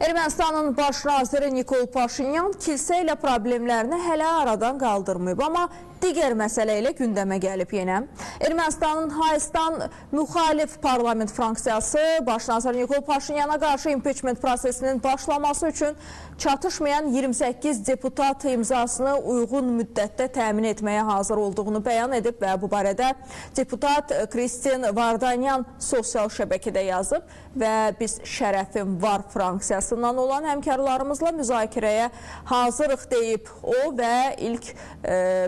Ermənistanın baş naziri Nikol Paşinyan kilsə ilə problemlərini hələ aradan qaldırmayıb, amma digər məsələ ilə gündəmə gəlib yenə. Ermənistanın Hayastan müxalif parlament fraksiyası baş nazir Nikol Paşinyana qarşı impeachment prosesinin başlaması üçün çatışmayan 28 deputat imzasını uyğun müddətdə təmin etməyə hazır olduğunu bəyan edib və bu barədə deputat Kristin Vardanyan sosial şəbəkədə yazıb və biz şərəfim var fraksiyasından olan həmkarlarımızla müzakirəyə hazırıq deyib o və ilk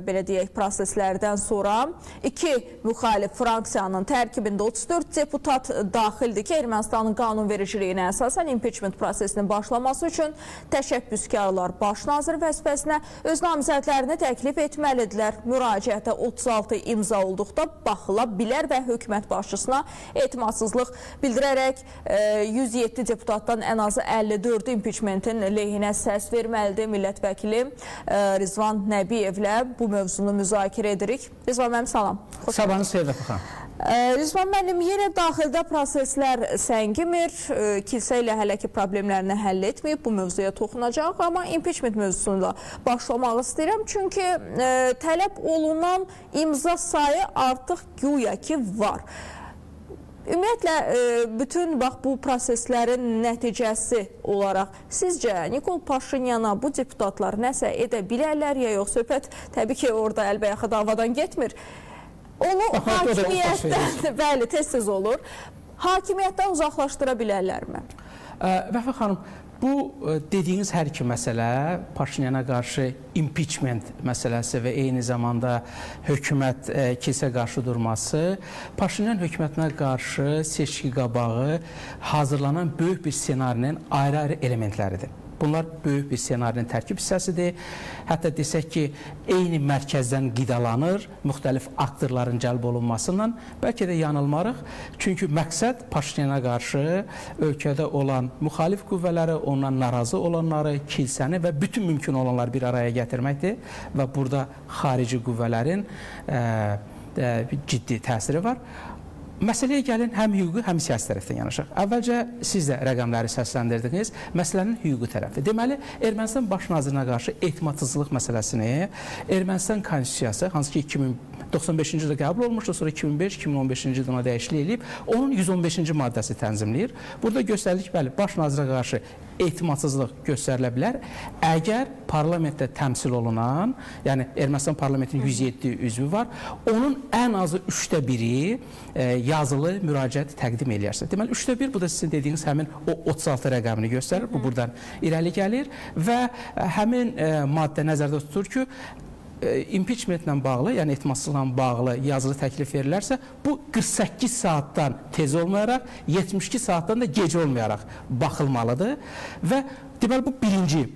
belə deyək proseslərdən sonra iki müxalif fraksiyanın tərkibində 34 deputat daxildir ki, Ermənistanın qanunvericiliyinə əsasən impeachment prosesinin başlaması üçün təşəbbüskarlar baş nazir vəzifəsinə öz namizədlərini təklif etməlidirlər. Müraciətə 36 imza olduqda baxıla bilər və hökumət başçısına etimadsızlıq bildirərək 107 deputatdan ən azı 54 impeachmentin lehinə səs verməlidir. Millət vəkili Rizvan Nəbiyevlə bu mövzunu müzakirə edirik. Rizvan mənim salam. Sabahınız xeyir xanım. Rizvan müəllim, yenə daxildə proseslər səngimir, kilsə ilə hələ ki problemlərini həll etməyib, bu mövzuya toxunacaq, amma impeachment mövzusunda başlamaq istəyirəm, çünki tələb olunan imza sayı artıq güya ki var. Ümumiyyətlə, bütün bu proseslərin nəticəsi olaraq sizcə Nikol Paşinyana bu deputatlar nəsə edə bilərlər ya yox? Söhbət təbii ki, orada əlbəyaxa davadan getmir. Onu hakimiyyətdən, bəli, tez-tez olur, hakimiyyətdən uzaqlaşdıra bilərlərmi? Vəfa xanım, bu dediyiniz hər iki məsələ Paşinyana qarşı impeachment məsələsi və eyni zamanda hökumət kilsə qarşı durması Paşinyan hökumətinə qarşı seçki qabağı hazırlanan böyük bir ssenarinin ayrı-ayrı elementləridir. Bunlar böyük bir ssenarinin tərkib hissəsidir. Hətta desək ki, eyni mərkəzdən qidalanır, müxtəlif aktorların cəlb olunmasından bəlkə də yanılmarıq. Çünki məqsəd Paşinyana qarşı ölkədə olan müxalif qüvvələri, ondan narazı olanları, kilsəni və bütün mümkün olanları bir araya gətirməkdir. Və burada xarici qüvvələrin ciddi təsiri var. Məsələyə gəlin, həm hüquqi, həm siyasi tərəfdən yanaşaq. Əvvəlcə siz də rəqəmləri səsləndirdiniz, məsələnin hüquqi tərəfi. Deməli, Ermənistan baş nazirinə qarşı etimadsızlıq məsələsini Ermənistan konstitusiyası, hansı ki 1995-ci ildə qəbul olmuşdur, sonra 2005-2015-ci ildə ona dəyişiklik edilib, onun 115-ci maddəsi tənzimləyir. Burada göstərilir ki, bəli, baş nazirə qarşı etimadsızlıq göstərilə bilər. Əgər parlamentdə təmsil olunan, yəni Ermənistan parlamentinin 107 üzvü var, onun ən azı 1/3 yazılı müraciət təqdim eləyərsə. Deməli, 1/3 bu da sizin dediyiniz həmin o 36 rəqəmini göstərir. Bu buradan irəli gəlir və həmin maddə nəzərdə tutulur ki, impeachmentlə bağlı, yəni etimadsızlıqla bağlı yazılı təklif verilərsə, bu 48 saatdan tez olmayaraq, 72 saatdan da gec olmayaraq baxılmalıdır və deməli, bu birinci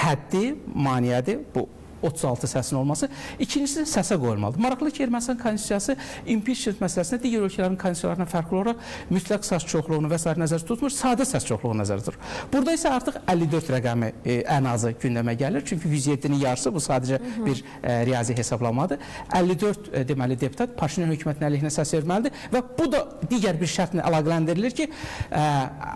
həddi, maneədir, bu 36 səsin olması. İkincisi səsə qoyulmalıdır. Maraqlı ki, Ermənistan konstitusiyası impeachment məsələsində digər ölkələrin konstitusiyalarına fərqli olaraq mütləq səs çoxluğunu və s. nəzərdə tutmur, sadə səs çoxluğunu nəzərdə tutur. Burada isə artıq 54 rəqəmi ən azı gündəmə gəlir. Çünki 107-nin yarısı bu sadəcə bir riyazi hesablamadır. 54 deməli deputat Paşinyan hökumətinin əleyhinə səs verməlidir və bu da digər bir şərtlə əlaqələndirilir ki,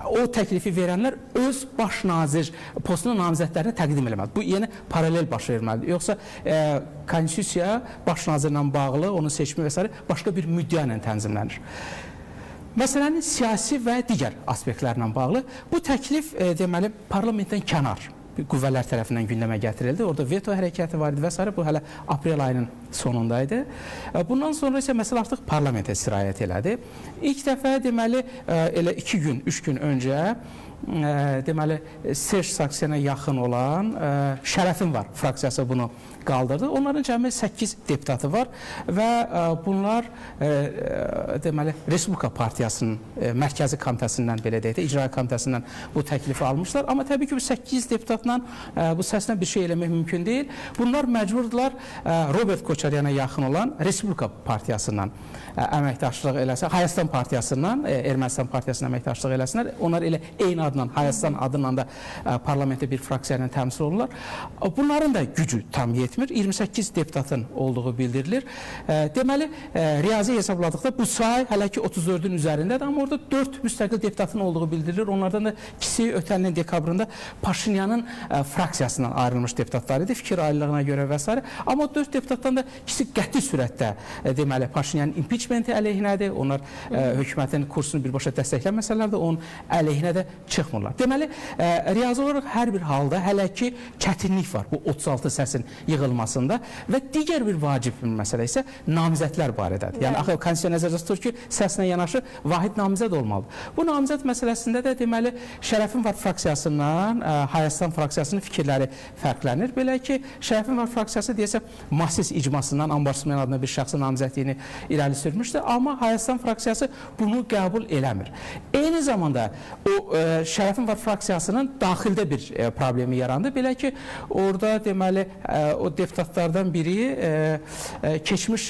o təklifi verənlər öz baş nazir postuna namizədlərini təqdim eləməlidir. Bu yeni paralel baş verməlidir. Yoxsa konstitusiya baş nazirlə bağlı, onun seçimi və s. başqa bir müddəa ilə tənzimlənir. Məsələnin siyasi və digər aspektlərlə bağlı bu təklif deməli parlamentdən kənar qüvvələr tərəfindən gündəmə gətirildi. Orada veto hərəkəti var idi və s. Bu hələ aprel ayının sonundaydı. Bundan sonra isə məsələ artıq parlamentə sirayət elədi. İlk dəfə deməli elə 2 gün, 3 gün öncə deməli Serj Sarksyan'a yaxın olan Şərəfim var fraksiyası bunu qaldırdı. Onların cəmi 8 deputatı var və bunlar deməli Respublika Partiyasının mərkəzi komitəsindən, belə deyək də, icra komitəsindən bu təklifi almışlar. Amma təbii ki, bu 8 deputatla bu səslə bir şey eləmək mümkün deyil. Bunlar məcburdular Robert Koçaryan Koçaryana yaxın olan Respublika partiyasından əməkdaşlıq eləsə, Hayastan partiyasından, Ermənistan partiyasından əməkdaşlıq eləsinlər. Onlar elə eyni adla, Hayastan adından da parlamentdə bir fraksiya ilə təmsil olurlar. Bunların da gücü tam yetmir. 28 deputatın olduğu bildirilir. Deməli, riyazi hesabladıqda bu say hələ ki 34-ün üzərindədir, amma orada 4 müstəqil deputatın olduğu bildirilir. Onlardan da ikisi ötən ilin dekabrında Paşinyanın fraksiyasından ayrılmış deputatlar idi, fikir ayrılığına görə və s. Amma 4 deputatdan da ikisi qəti sürətdə deməli Paşinyanın impeachmenti əleyhinədir. Onlar hökumətin kursunu birbaşa dəstəkləməsələr də onun əleyhinə də çıxmırlar. Deməli, riyazi olaraq hər bir halda hələ ki çətinlik var bu 36 səsin yığılmasında və digər bir vacib məsələ isə namizədlər barədədir. Yəni axı konstitusiya nəzərdə tutur ki, səslə yanaşı vahid namizəd olmalıdır. Bu namizəd məsələsində də deməli Şərəfin var fraksiyasından Hayastan fraksiyasının fikirləri fərqlənir. Belə ki, Şərəfin var fraksiyası deyəsə Masis icmasından Ambarsumyan adına bir şəxsin namizədliyini irəli sürmüşdür, amma Hayastan fraksiyası bunu qəbul eləmir. Eyni zamanda o Şərəfin var fraksiyasının daxildə bir problemi yarandı. Belə ki, orada deməli o deputatlardan biri keçmiş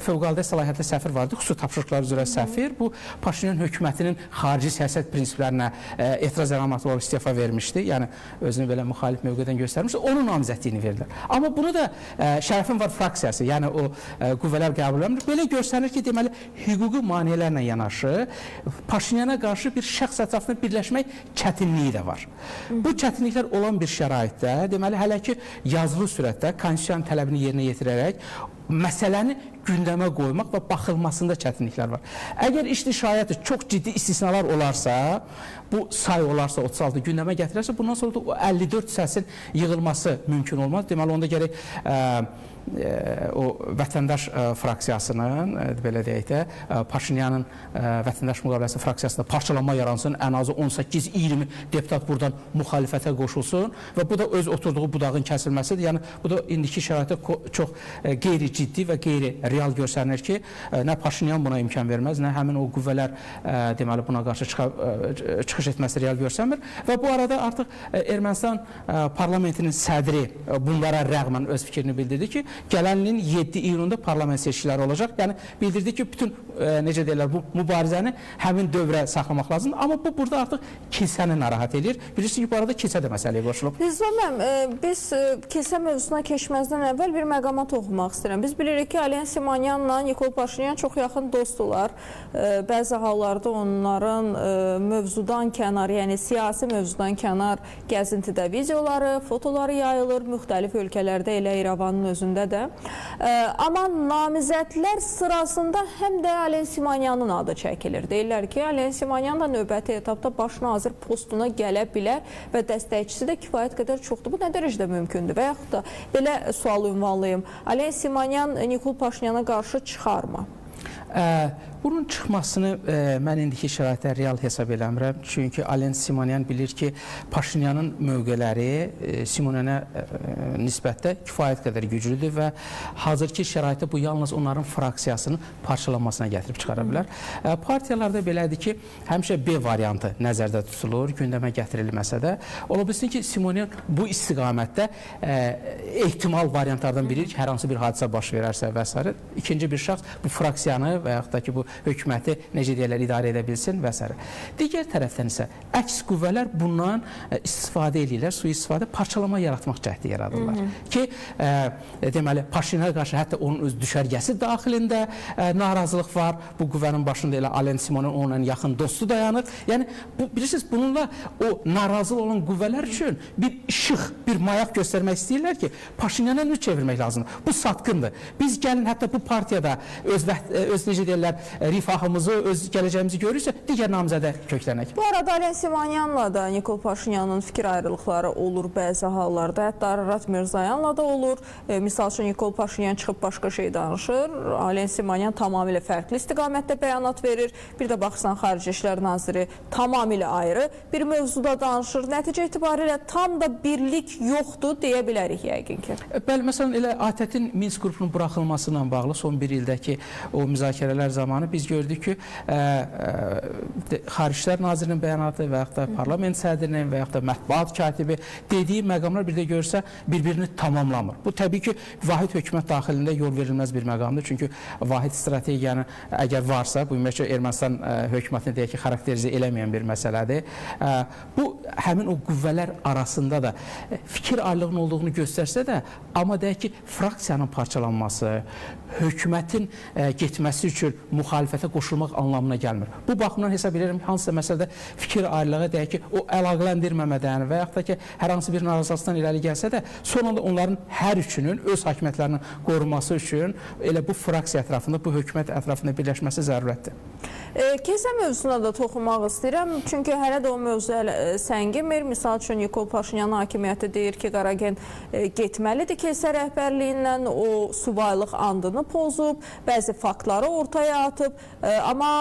fövqəladə səlahiyyətli səfir vardı, xüsusi tapşırıqlar üzrə səfir. Bu Paşinyan hökumətinin xarici siyasət prinsiplərinə etiraz əlaməti olaraq istefa vermişdi. Yəni özünü belə müxalif mövqedən göstərmişdi. Onun namizədliyini verdilər. Amma bunu da Şərəfin var fraksiyası, yəni o qüvvələr qəbul etmir. Belə göstərir ki, deməli hüquqi maneələrlə yanaşı Paşinyana qarşı bir şəxs ətrafında birləşmək çətinliyi də var. Bu çətinliklər olan bir şəraitdə, deməli hələ ki yazılı sürətdə konstitusiyanın tələbini yerinə yetirərək məsələni gündəmə qoymaq və baxılmasında çətinliklər var. Əgər işdə şayət çox ciddi istisnalar olarsa, bu say olarsa 36 gündəmə gətirərsə, bundan sonra da o 54 səsin yığılması mümkün olmaz. Deməli, onda gərək o vətəndaş fraksiyasının, belə deyək də, Paşinyanın vətəndaş müqaviləsi fraksiyasında parçalanma yaransın, ən azı 18-20 deputat buradan müxalifətə qoşulsun və bu da öz oturduğu budağın kəsilməsidir. Yəni, bu da indiki şəraitdə çox qeyri-ciddi və qeyri-real göstərilir ki, nə Paşinyan buna imkan verməz, nə həmin o qüvvələr deməli, buna qarşı çıxış etməsi real görsənmir və bu arada artıq Ermənistan parlamentinin sədri bunlara rəğmən öz fikrini bildirdi ki, gələn ilin 7 iyununda parlament seçkiləri olacaq. Yəni bildirdi ki, bütün necə deyirlər, bu mübarizəni həmin dövrə saxlamaq lazımdır. Amma bu burada artıq kilsəni narahat edir. Bilirsiniz ki, bu arada kilsə də məsələyə qoşulub. Rizvan müəllim, biz kilsə mövzusuna keçməzdən əvvəl bir məqama toxunmaq istəyirəm. Biz bilirik ki, Alen Simonyanla Nikol Paşinyan çox yaxın dostdular. Bəzi hallarda onların mövzudan kənar, yəni siyasi mövzudan kənar gəzintidə videoları, fotoları yayılır. Müxtəlif ölkələrdə elə İrəvanın özündə də. Amma namizədlər sırasında həm də Alen Simonyanın adı çəkilir. Deyirlər ki, Alen Simonyan da növbəti etapda baş nazir postuna gələ bilər və dəstəkçisi də kifayət qədər çoxdur. Bu nə dərəcədə mümkündür? Və yaxud da belə sual ünvanlayım. Alen Simonyan Nikol Paşinyana qarşı çıxarmı? Bunun çıxmasını mən indiki şəraitdə real hesab eləmirəm. Çünki Alen Simonyan bilir ki, Paşinyanın mövqeləri Simonyana nisbətdə kifayət qədər güclüdür və hazırki şəraitdə bu yalnız onların fraksiyasının parçalanmasına gətirib çıxara bilər. Partiyalarda belədir ki, həmişə B variantı nəzərdə tutulur, gündəmə gətirilməsə də. Ola bilsin ki, Simonyan bu istiqamətdə ehtimal variantlardan biri ki, hər hansı bir hadisə baş verərsə və s. İkinci bir şəxs bu fraksiyanı və yaxud da ki, bu hökuməti necə deyirlər, idarə edə bilsin və s. Digər tərəfdən isə əks qüvvələr bundan istifadə edirlər, sui-istifadə, parçalama yaratmaq cəhdi yaradırlar. Ki, deməli, Paşinyana qarşı hətta onun öz düşərgəsi daxilində narazılıq var. Bu qüvvənin başında elə Alen Simonyan onunla yaxın dostu dayanır. Yəni, bilirsiniz, bununla o narazı olan qüvvələr üçün bir işıq, bir mayaq göstərmək istəyirlər ki, Paşinyana üç çevirmək lazımdır. Bu satqındır. Biz gəlin hətta bu partiyada öz necə deyirlər, rifahımızı, öz gələcəyimizi görürsə, digər namizədə köklənək. Bu arada Alen Simonyanla da Nikol Paşinyanın fikir ayrılıqları olur bəzi hallarda. Hətta Ararat Mirzoyanla da olur. Misal üçün, Nikol Paşinyan çıxıb başqa şey danışır. Alen Simonyan tamamilə fərqli istiqamətdə bəyanat verir. Bir də baxsan, Xarici İşlər Naziri tamamilə ayrı bir mövzuda danışır. Nəticə itibarilə tam da birlik yoxdur deyə bilərik yəqin ki. Bəli, məsələn, elə ATƏT-in Minsk qrupunun buraxılması ilə bağlı son bir ildəki o müzakirə müzakirələr zamanı biz gördük ki, Xariclər Nazirinin bəyanatı və yaxud da parlament sədrinin və yaxud da mətbuat katibi dediyi məqamlar bir də görsə bir-birini tamamlamır. Bu təbii ki, vahid hökumət daxilində yol verilməz bir məqamdır. Çünki vahid strategiyanı əgər varsa, bu ümumiyyətlə Ermənistan hökumətini deyək ki, xarakterizə eləməyən bir məsələdir. Bu, həmin o qüvvələr arasında da fikir ayrılığının olduğunu göstərsə də, amma deyək ki, fraksiyanın parçalanması, hökumətin getməsi üçün müxalifətə qoşulmaq anlamına gəlmir. Bu baxımdan hesab edirəm ki, hansısa məsələdə fikir ayrılığı deyək ki, o əlaqələndirməmədən və yaxud da ki, hər hansı bir narazılıqdan irəli gəlsə də, sonunda onların hər üçünün öz hakimiyyətlərinin qorunması üçün elə bu fraksiya ətrafında, bu hökumət ətrafında birləşməsi zərurətdir. Kilsə mövzusuna da toxunmaq istəyirəm. Çünki hələ də o mövzu səngimir. Misal üçün, Nikol Paşinyan hakimiyyəti deyir ki, Qaragen getməlidir kilsə rəhbərliyindən. O subaylıq andını pozub, bəzi faktları ortaya atıb. Amma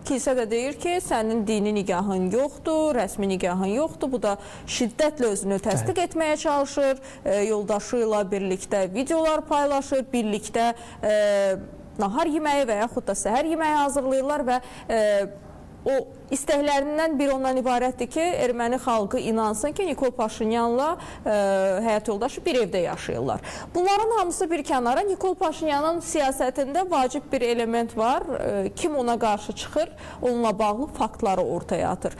kilsə də deyir ki, sənin dini nigahın yoxdur, rəsmi nigahın yoxdur. Bu da şiddətlə özünü təsdiq etməyə çalışır. Yoldaşı ilə birlikdə videolar paylaşır, birlikdə nahar yeməyi və yaxud da səhər yeməyi hazırlayırlar və o istəklərindən biri ondan ibarətdir ki, erməni xalqı inansın ki, Nikol Paşinyanla həyat yoldaşı bir evdə yaşayırlar. Bunların hamısı bir kənara, Nikol Paşinyanın siyasətində vacib bir element var. Kim ona qarşı çıxır, onunla bağlı faktları ortaya atır.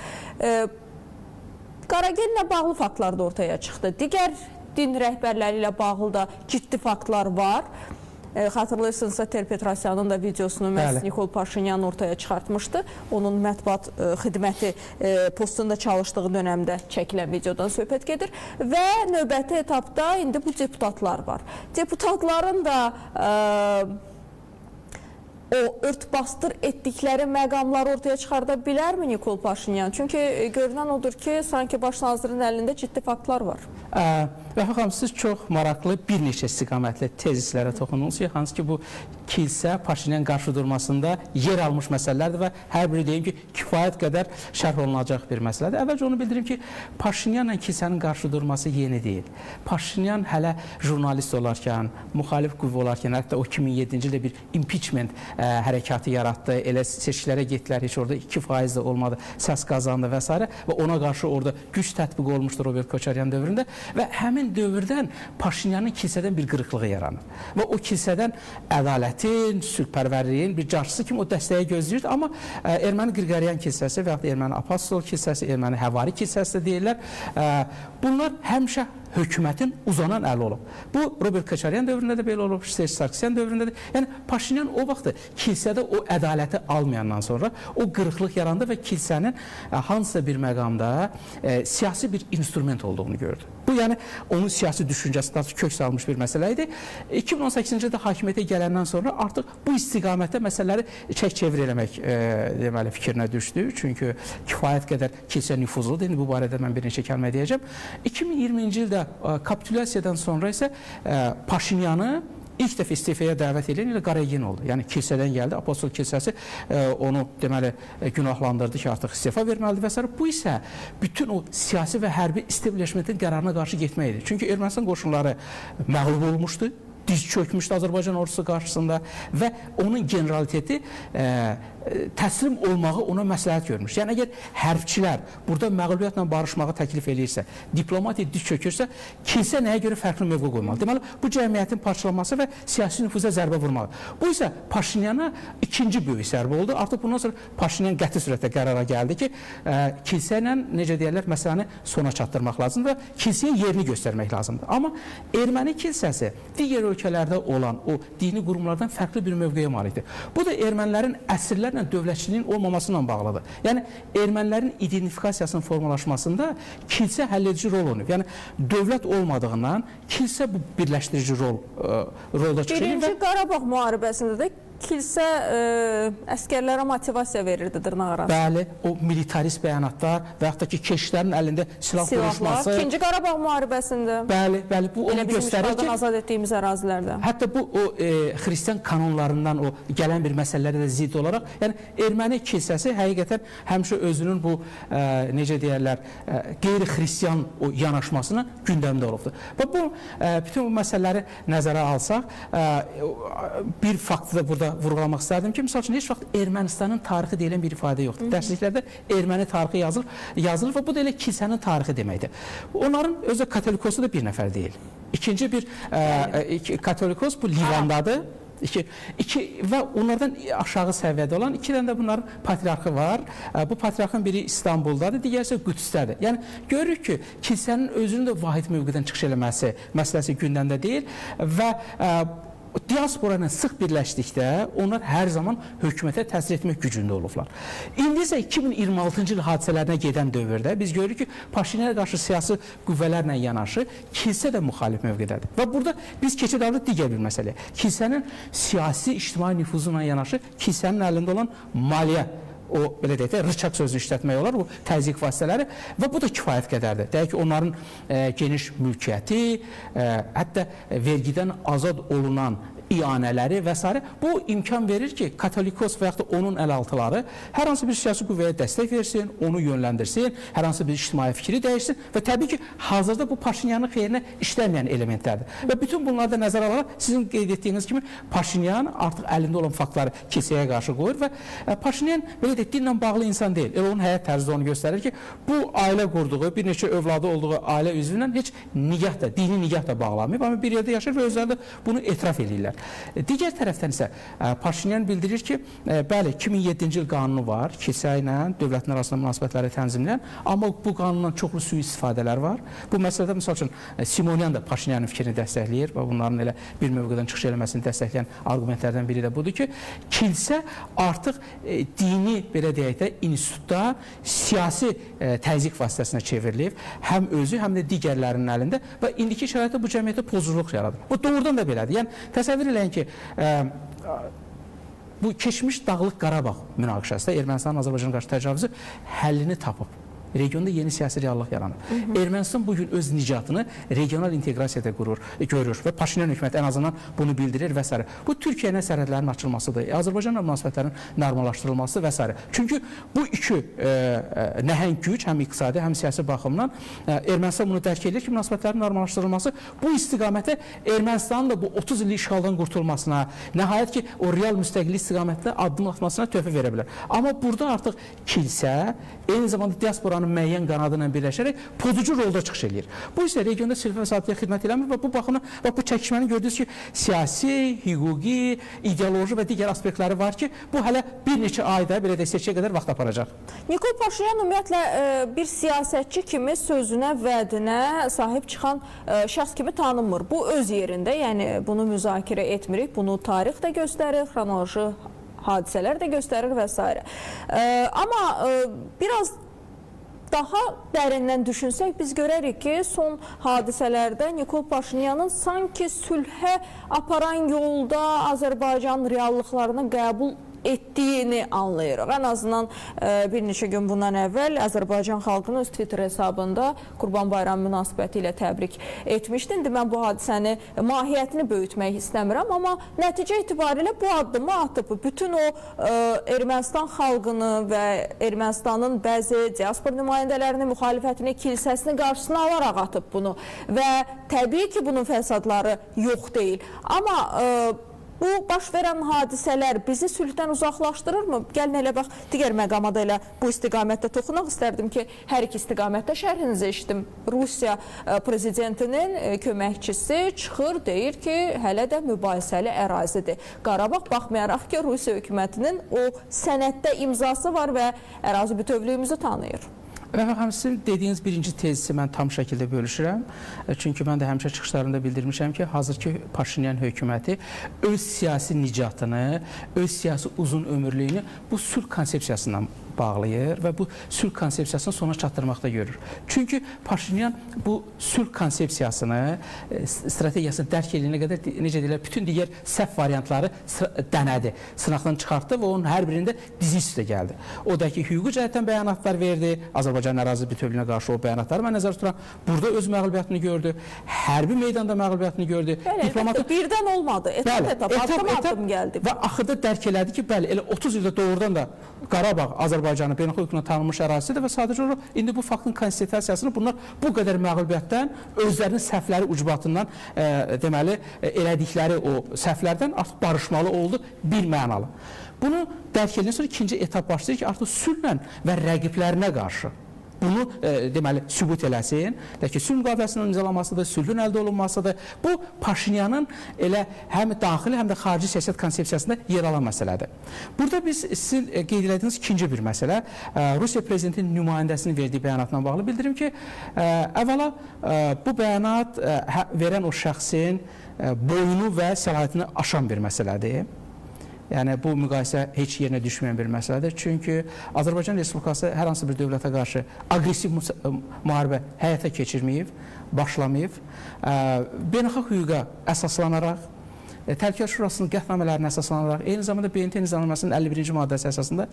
Qaragenlə bağlı faktlar da ortaya çıxdı. Digər din rəhbərləri ilə bağlı da ciddi faktlar var. Xatırlayırsınızsa, Ter-Petrosyanın da videosunu məhz Nikol Paşinyan ortaya çıxartmışdı. Onun mətbuat xidməti postunda çalışdığı dönəmdə çəkilən videodan söhbət gedir. Və növbəti etapda indi bu deputatlar var. Deputatların da o örtbasdır etdikləri məqamları ortaya çıxarda bilərmi Nikol Paşinyan? Çünki görünən odur ki, sanki baş nazirin əlində ciddi faktlar var. Rəfiq xanım, siz çox maraqlı bir neçə istiqamətli tezislərə toxundunuz ki, hansı ki, bu kilsə Paşinyan qarşı durmasında yer almış məsələlərdir və hər biri deyim ki, kifayət qədər şərh olunacaq bir məsələdir. Əvvəlcə onu bildirim ki, Paşinyanla kilsənin qarşı durması yeni deyil. Paşinyan hələ jurnalist olarkən, müxalif qüvvə olarkən, hətta o 2007-ci ildə bir impeachment hərəkatı yaratdı, elə seçkilərə getdilər, heç orada 2% də olmadı, səs qazandı və s. və ona qarşı orada güc tətbiq olmuşdur Robert Koçaryan dövründə və həmin dövrdən Paşinyanın kilsədən bir qırıqlığı yaranır və o kilsədən ədalətin, sülhpərvərliyin bir carçısı kimi o dəstəyi gözləyirdi, amma Erməni Qriqoryan kilsəsi və yaxud da Erməni Apostol kilsəsi, Erməni Həvari kilsəsi də deyirlər, bunlar həmişə hökumətin uzanan əli olub. Bu, Robert Koçaryan dövründə də belə olub, Serj Sarkisyan dövründə də. Yəni, Paşinyan o vaxtı kilsədə o ədaləti almayandan sonra o qırıqlıq yarandı və kilsənin hansısa bir məqamda siyasi bir instrument olduğunu gördü. Bu, yəni, onun siyasi düşüncəsində kök salmış bir məsələ idi. 2018-ci ildə hakimiyyətə gələndən sonra artıq bu istiqamətdə məsələləri çək-çevir eləmək deməli, fikrinə düşdü. Çünki kifayət qədər kilsə nüfuzludur. İndi bu barədə mən bir neçə kəlmə deyəcəm. 2020-ci ildə kapitulyasiyadan sonra isə Paşinyanı ilk dəfə istifaya dəvət edən ilə Qaragen oldu. Yəni kilsədən gəldi, Apostol kilsəsi onu deməli günahlandırdı ki, artıq istifa verməlidir və s. Bu isə bütün o siyasi və hərbi establishmentin qərarına qarşı getməkdir. Çünki Ermənistan qoşunları məğlub olmuşdu, diz çökmüşdü Azərbaycan ordusu qarşısında və onun generaliteti təslim olmağı ona məsləhət görmüş. Yəni, əgər hərbçilər burada məğlubiyyətlə barışmağı təklif edirsə, diplomatiya diz çökürsə, kilsə nəyə görə fərqli mövqe qoymalı? Deməli, bu cəmiyyətin parçalanması və siyasi nüfuza zərbə vurmalı. Bu isə Paşinyana ikinci böyük zərbə oldu. Artıq bundan sonra Paşinyan qəti sürətdə qərara gəldi ki, kilsə ilə, necə deyərlər, məsələni sona çatdırmaq lazımdır və kilsəyə yerini göstərmək lazımdır. Amma erməni kilsəsi digər ölkələrdə olan o dini qurumlardan fərqli bir mövqeyə malikdir. Bu da ermənilərin əsrlərlə dövlətçiliyin olmamasıyla bağlıdır. Yəni, ermənilərin identifikasiyasının formalaşmasında kilsə həlledici rol oynayıb. Yəni, dövlət olmadığından kilsə bu birləşdirici rolda çıxır. Birinci Qarabağ müharibəsində də kilsə əskərlərə motivasiya verirdi dırnaq arası. Bəli, o militarist bəyanatlar və yaxud da ki, keşişlərin əlində silah vuruşması. İkinci Qarabağ müharibəsində. Bəli, bəli, bu onu göstərir ki, azad etdiyimiz ərazilərdə. Hətta bu o xristian kanonlarından o gələn bir məsələlərə də zidd olaraq, yəni erməni kilsəsi həqiqətən həmişə özünün bu necə deyərlər, qeyri-xristian o yanaşmasına gündəmdə olubdur. Və bu bütün bu məsələləri nəzərə alsaq, bir faktı da burada burada vurğulamaq istərdim ki, misal üçün heç vaxt Ermənistanın tarixi deyilən bir ifadə yoxdur. Dərsliklərdə erməni tarixi yazılır və bu da elə kilsənin tarixi deməkdir. Onların özü katolikosu da bir nəfər deyil. İkinci bir katolikos bu Livandadır. Və onlardan aşağı səviyyədə olan 2 dənə də bunların patriarxı var. Bu patriarxın biri İstanbuldadır, digəri isə Qüdsdədir. Yəni görürük ki, kilsənin özünün də vahid mövqedən çıxış eləməsi məsələsi gündəmdə deyil və diaspora ilə sıx birləşdikdə onlar hər zaman hökumətə təsir etmək gücündə olublar. İndi isə 2026-cı il hadisələrinə gedən dövrdə biz görürük ki, Paşinyana qarşı siyasi qüvvələrlə yanaşı kilsə də müxalif mövqedədir. Və burada biz keçid alırıq digər bir məsələyə. Kilsənin siyasi, ictimai nüfuzuna yanaşı kilsənin əlində olan maliyyə, o belə deyək də rıçaq sözünü işlətmək olar, bu təzyiq vasitələri və bu da kifayət qədərdir. Deyək ki, onların geniş mülkiyyəti, hətta vergidən azad olunan iyanələri və s. bu imkan verir ki, katolikos və yaxud da onun əlaltıları hər hansı bir siyasi qüvvəyə dəstək versin, onu yönləndirsin, hər hansı bir ictimai fikri dəyişsin və təbii ki, hazırda bu Paşinyanın xeyrinə işləməyən elementlərdir. Və bütün bunları da nəzərə alaraq sizin qeyd etdiyiniz kimi Paşinyan artıq əlində olan faktları kilsəyə qarşı qoyur və Paşinyan belə deyək, dinlə bağlı insan deyil. Elə onun həyat tərzi onu göstərir ki, bu ailə qurduğu, bir neçə övladı olduğu ailə üzvündən heç nigah da, dini nigah da bağlamayıb, amma bir yerdə yaşayır və özləri də bunu etiraf edirlər. Digər tərəfdən isə Paşinyan bildirir ki, bəli, 2007-ci il qanunu var, kilsə ilə dövlətin arasında münasibətləri tənzimləyən, amma bu qanundan çoxlu sui-istifadələr var. Bu məsələdə, misal üçün, Simonyan da Paşinyanın fikrini dəstəkləyir və bunların elə bir mövqedən çıxış eləməsini dəstəkləyən argumentlərdən biri də budur ki, kilsə artıq dini, belə deyək də, institutda siyasi təzyiq vasitəsinə çevrilib, həm özü, həm də digərlərinin əlində və indiki şəraitdə bu cəmiyyətdə pozurluq yaradır. Bu doğrudan da belədir. Yəni, təsəvvür eləyin ki, bu keçmiş Dağlıq Qarabağ münaqişəsində Ermənistanın Azərbaycana qarşı təcavüzü həllini tapıb. Regionda yeni siyasi reallıq yaranır. Ermənistan bugün öz nicatını regional inteqrasiyada görür və Paşinyan hökuməti ən azından bunu bildirir və s. Bu Türkiyə ilə sərhədlərin açılmasıdır, Azərbaycanla münasibətlərin normallaşdırılması və s. Çünki bu iki nəhəng güc, həm iqtisadi, həm siyasi baxımdan Ermənistan bunu dərk edir ki, münasibətlərin normallaşdırılması bu istiqamətdə Ermənistanın da bu 30 illik işğaldan qurtulmasına, nəhayət ki, o real müstəqillik istiqamətdə addım atmasına töhfə verə bilər. Amma burada artıq kilsə, eyni zamanda diaspora müəyyən qanadı ilə birləşərək pozucu rolda çıxış edir. Bu isə regionda sülh və sabitliyə xidmət eləmir və bu baxımdan bu çəkişməni gördünüz ki, siyasi, hüquqi, ideoloji və digər aspektləri var ki, bu hələ bir neçə ayda, belə də seçkiyə qədər vaxt aparacaq. Nikol Paşinyan ümumiyyətlə bir siyasətçi kimi sözünə, vədinə sahib çıxan şəxs kimi tanınmır. Bu öz yerində, yəni bunu müzakirə etmirik, bunu tarix də göstərir, xronoloji hadisələr də göstərir və s. Amma biraz daha dərindən düşünsək, biz görərik ki, son hadisələrdə Nikol Paşinyanın sanki sülhə aparan yolda Azərbaycanın reallıqlarını qəbul etdiyini anlayırıq. Ən azından bir neçə gün bundan əvvəl Azərbaycan xalqını öz Twitter hesabında Qurban Bayramı münasibəti ilə təbrik etmişdi. İndi mən bu hadisəni, mahiyyətini böyütmək istəmirəm, amma nəticə itibarilə bu addımı atıb. Bütün o Ermənistan xalqını və Ermənistanın bəzi diaspor nümayəndələrini, müxalifətini, kilsəsini qarşısına alaraq atıb bunu və təbii ki, bunun fəsadları yox deyil. Amma bu baş verən hadisələr bizi sülhdən uzaqlaşdırırmı? Gəlin elə bax, digər məqamada elə bu istiqamətdə toxunaq istərdim ki, hər iki istiqamətdə şərhinizi eşitdim. Rusiya prezidentinin köməkçisi çıxır, deyir ki, hələ də mübahisəli ərazidir. Qarabağ, baxmayaraq ki, Rusiya hökumətinin o sənəddə imzası var və ərazi bütövlüyümüzü tanıyır. Sizin dediyiniz birinci tezisi mən tam şəkildə bölüşürəm. Çünki mən də həmişə çıxışlarında bildirmişəm ki, hazırki Paşinyan hökuməti öz siyasi nicatını, öz siyasi uzun ömürlüyünü bu sülh konsepsiyasından bağlayır və bu sülh konsepsiyasını sona çatdırmaqda görür. Çünki Paşinyan bu sülh konsepsiyasını, strategiyasını dərk edilənə qədər, necə deyirlər, bütün digər səhv variantları dənədi, sınaqdan çıxartdı və onun hər birində dizi üstə gəldi. O da ki, hüquqi cəhətdən bəyanatlar verdi, Azərbaycan ərazi bütövlüyünə qarşı o bəyanatları mən nəzərdə tuturam. Burada öz məğlubiyyətini gördü, hərbi meydanda məğlubiyyətini gördü. Bəli, birdən olmadı, etap, addım gəldi. Və axırda dərk elədi ki, bəli, elə 30 ildə doğrudan da Qarabağ, Azərbaycan Azərbaycanın beynəlxalq hüquqla tanınmış ərazisidir və sadəcə olaraq indi bu faktın konstitusiyasını bunlar bu qədər məğlubiyyətdən, özlərinin səhvləri ucbatından deməli elədikləri o səhvlərdən artıq barışmalı oldu bir mənalı. Bunu dərk edildən sonra ikinci etap başlayır ki, artıq sülhlə və rəqiblərinə qarşı bunu deməli sübut eləsin. Ki, sülh müqaviləsinin imzalanmasıdır, sülhün əldə olunmasıdır. Bu Paşinyanın elə həm daxili, həm də xarici siyasət konsepsiyasında yer alan məsələdir. Burada biz sizin qeyd etdiyiniz ikinci bir məsələ, Rusiya prezidentinin nümayəndəsinin verdiyi bəyanatla bağlı bildirim ki, əvvəla bu bəyanat verən o şəxsin boyunu və səlahiyyətini aşan bir məsələdir. Yəni, bu müqayisə heç yerinə düşməyən bir məsələdir. Çünki Azərbaycan Respublikası hər hansı bir dövlətə qarşı aqressiv müharibə həyata keçirməyib, başlamayıb. Beynəlxalq hüquqa əsaslanaraq, Təhlükəsizlik Şurasının qətnamələrine əsaslanaraq, eyni zamanda BMT nizamnaməsinin 51-ci maddəsi əsasında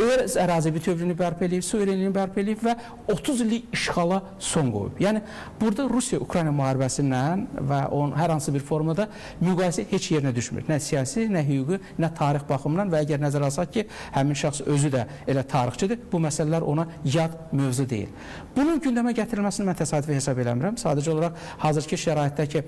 öz ərazi bütövlüyünü bərpa edib, suverenliyini bərpa edib və 30 illik işğala son qoyub. Yəni, burada Rusiya-Ukrayna müharibəsindən və onun hər hansı bir formada müqayisə heç yerinə düşmür. Nə siyasi, nə hüquqi, nə tarix baxımından və əgər nəzərə alsaq ki, həmin şəxs özü də elə tarixçidir, bu məsələlər ona yad mövzu deyil. Bunun gündəmə gətirilməsini mən təsadüfi hesab eləmirəm. Sadəcə olaraq hazırki şəraitdə ki,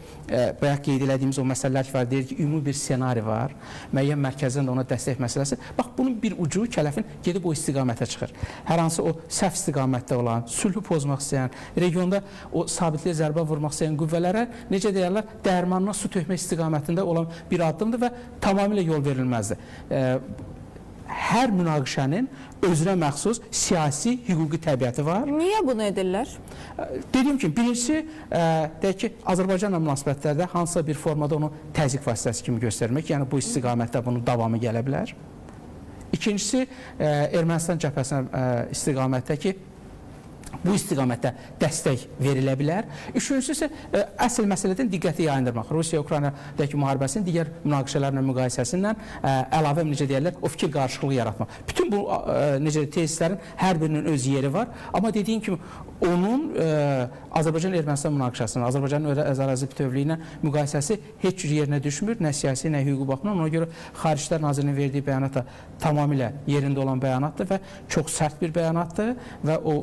bayaq qeyd elədiyimiz o məsələlər ki, var, deyir ki, ümumi bir ssenari var, müəyyən mərkəzdən də ona dəstək məsələsi. Bax, bunun bir ucu, kələfin gedib o istiqamətə çıxır. Hər hansı o səhv istiqamətdə olan, sülhü pozmaq istəyən, regionda o sabitliyə zərbə vurmaq istəyən qüvvələrə, necə deyərlər, dərmanına su tökmək istiqamətində olan bir addımdır və tamamilə yol verilməzdir. Hər münaqişənin özünə məxsus siyasi, hüquqi təbiəti var. Niyə bunu edirlər? Dediyim kimi, birincisi, deyək ki, Azərbaycanla münasibətlərdə hansısa bir formada onu təzyiq vasitəsi kimi göstərmək, yəni bu istiqamətdə bunun davamı gələ bilər. İkincisi, Ermənistan cəbhəsinə istiqamətdə ki, bu istiqamətdə dəstək verilə bilər. Üçüncüsü isə əsl məsələdən diqqəti yayındırmaq. Rusiya-Ukraynadakı müharibəsinin digər münaqişələrlə müqayisəsindən əlavə, necə deyərlər, o fikir qarşılığı yaratmaq. Bütün bu tezislərin hər birinin öz yeri var. Amma dediyim kimi, onun Azərbaycan-Ermənistan münaqişəsinin, Azərbaycanın ərazi bütövlüyü ilə müqayisəsi heç cür yerinə düşmür, nə siyasi, nə hüquqi baxımdan. Ona görə Xarici İşlər Nazirliyinin verdiyi bəyanat da tamamilə yerində olan bəyanatdır və çox sərt bir bəyanatdır və o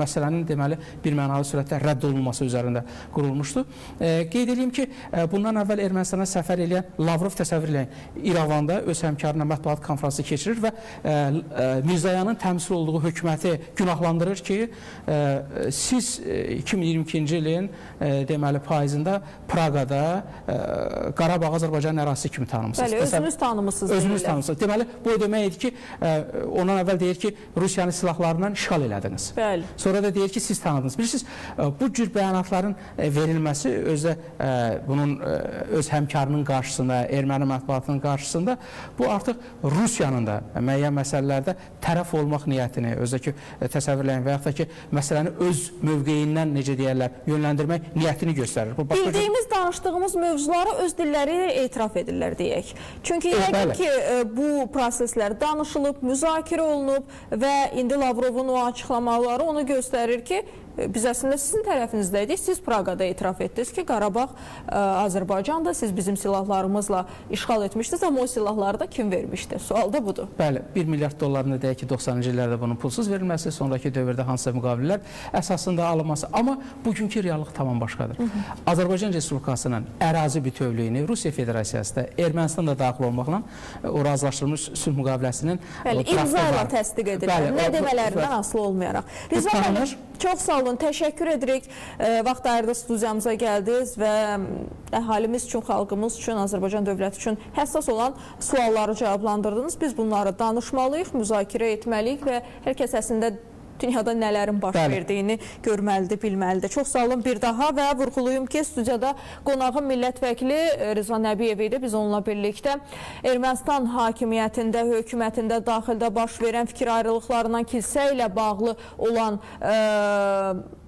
məsələnin deməli bir mənalı sürətdə rədd olunması üzərində qurulmuşdur. Qeyd edeyim ki, bundan əvvəl Ermənistana səfər edən Lavrov təsəvvür edən İrəvanda öz həmkarına mətbuat konfransı keçirir və Mirzoyanın təmsil olduğu hökuməti günahlandırır ki, siz 2022-ci ilin deməli payızında Praqada Qarabağ Azərbaycanın ərazisi kimi tanımısınız. Bəli, özünüz tanımısınız. Özünüz tanımısınız. Deməli, bu o deməkdir ki, ondan əvvəl deyir ki, Rusiyanın silahlarından işğal elədiniz. Bəli. Sonra da deyir ki, siz tanıdınız. Bilirsiniz, bu cür bəyanatların verilməsi özdə bunun öz həmkarının qarşısında, erməni mətbuatının qarşısında bu artıq Rusiyanın da müəyyən məsələlərdə tərəf olmaq niyyətini özdəki təsəvvürləyin və yaxud da ki, məsələni öz mövqeyindən, necə deyərlər, yönləndirmək niyyətini göstərir. Bildiyimiz, danışdığımız mövzuları öz dilləri ilə etiraf edirlər, deyək. Çünki yəqin ki, bu proseslər danışılıb, müzakirə olunub və indi Lavrovun o açıqlamaları onu göstərir ki, biz əslində sizin tərəfinizdəydik, siz Praqada etiraf etdiniz ki, Qarabağ Azərbaycanda siz bizim silahlarımızla işğal etmişdiniz, amma o silahları da kim vermişdi? Sual da budur. Bəli, 1 milyard dollarını deyək ki, 90-cı illərdə bunun pulsuz verilməsi, sonraki dövrdə hansısa müqavilələr əsasında alınması, amma bugünkü reallıq tamam başqadır. Azərbaycan Respublikasının ərazi bütövlüyünü Rusiya Federasiyası da, Ermənistan da daxil olmaqla o razılaşdırılmış sülh müqaviləsinin imza ilə təsdiq edilir. Nə demələrindən asılı olmayaraq. Rizvan müəllim, çox sağ olun, təşəkkür edirik. Vaxt ayırdı, studiyamıza gəldiniz və əhalimiz üçün, xalqımız üçün, Azərbaycan dövləti üçün həssas olan sualları cavablandırdınız. Biz bunları danışmalıyıq, müzakirə etməliyik və hər kəs əslində dünyada nələrin baş verdiyini görməlidir, bilməlidir. Çox sağ olun bir daha və vurğulayım ki, studiyada qonağım millət vəkili Rizvan Nəbiyev idi. Biz onunla birlikdə Ermənistan hakimiyyətində, hökumətində, daxildə baş verən fikir ayrılıqlarından kilsə ilə bağlı olan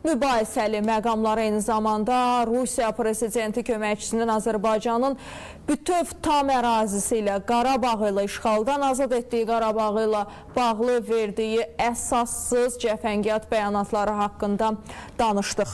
mübahisəli məqamlar, eyni zamanda Rusiya prezidenti köməkçisinin Azərbaycanın bütöv tam ərazisi ilə, Qarabağı ilə, işğaldan azad etdiyi Qarabağı ilə bağlı verdiyi əsassız cəfəngiyat bəyanatları haqqında danışdıq.